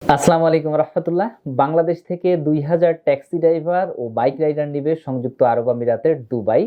আসসালামু আলাইকুম রহমতুল্লাহ। বাংলাদেশ থেকে 2000 ট্যাক্সি ড্রাইভার ও বাইক রাইডার নিবে সংযুক্ত আরব আমিরাতের দুবাই।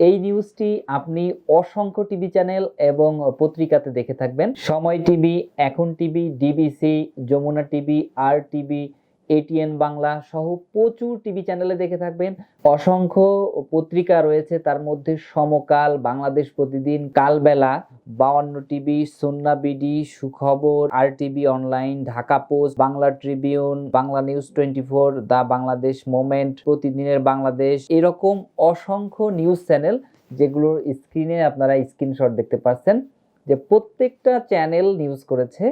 এই নিউজটি আপনি অসংখ্য টিভি চ্যানেল এবং পত্রিকাতে দেখে থাকবেন। সময় টিভি, এখন টিভি, ডিবিসি, যমুনা টিভি, আর টিভি, এটিএন বাংলা সহ প্রচুর টিভি চ্যানেলে দেখে থাকবেন। অসংখ্য পত্রিকা রয়েছে, তার মধ্যে সমকাল, বাংলাদেশ প্রতিদিন, কালবেলা, 52 টিভি, সুন্না বিডি, সুখবর, আর TV online, Dhaka post, Bangla tribune, Bangla news 24, the Bangladesh moment, প্রতিদিনের বাংলাদেশ, এরকম অসংখ্য নিউজ চ্যানেল যেগুলোর স্ক্রিনে আপনারা স্ক্রিনশট দেখতে পাচ্ছেন, যে প্রত্যেকটা চ্যানেল নিউজ করেছে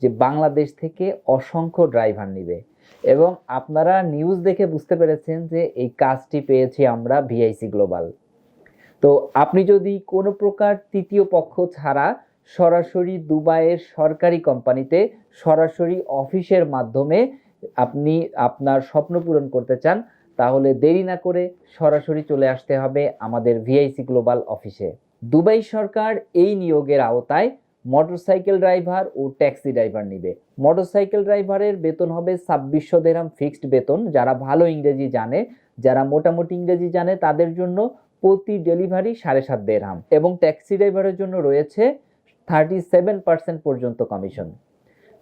যে বাংলাদেশ থেকে অসংখ্য ড্রাইভার নিবে। এবং আপনারা নিউজ দেখে বুঝতে পেরেছেন যে এই কাজটি পেয়েছি আমরা ভিআইসি গ্লোবাল। তো আপনি যদি কোনো প্রকার তৃতীয় পক্ষ ছাড়া সরাসরি দুবাইয়ের সরকারি কোম্পানিতে সরাসরি অফিসের মাধ্যমে আপনি আপনার স্বপ্ন পূরণ করতে চান, তাহলে দেরি না করে সরাসরি চলে আসতে হবে আমাদের ভিআইসি গ্লোবাল অফিসে। দুবাই সরকার এই নিয়োগের আওতায় মোটরসাইকেল ড্রাইভার ও ট্যাক্সি ড্রাইভার নিবে। মোটরসাইকেল ড্রাইভারের বেতন হবে 2600 দিরহাম ফিক্সড বেতন। যারা ভালো ইংরেজি জানে, যারা মোটামুটি ইংরেজি জানে, তাদের জন্য প্রতি ডেলিভারি 7.5 দিরহাম। এবং ট্যাক্সি ড্রাইভারের জন্য রয়েছে 37% পর্যন্ত কমিশন।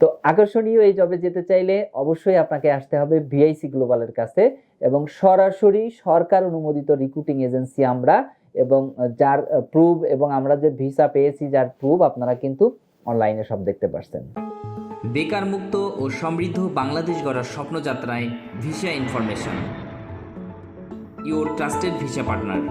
তো আকর্ষণীয় এই জবে যেতে চাইলে অবশ্যই আপনাকে আসতে হবে ভিআইসি গ্লোবালের কাছে, এবং সরাসরি সরকার অনুমোদিত রিক্রুটিং এজেন্সি আমরা, এবং যার প্রুফ এবং আমরা যে ভিসা পেয়েছি যার প্রুফ আপনারা কিন্তু অনলাইনে সব দেখতে পাচ্ছেন। বেকার মুক্ত ও সমৃদ্ধ বাংলাদেশ গড়ার স্বপ্নযাত্রায় visa information, your trusted visa partner.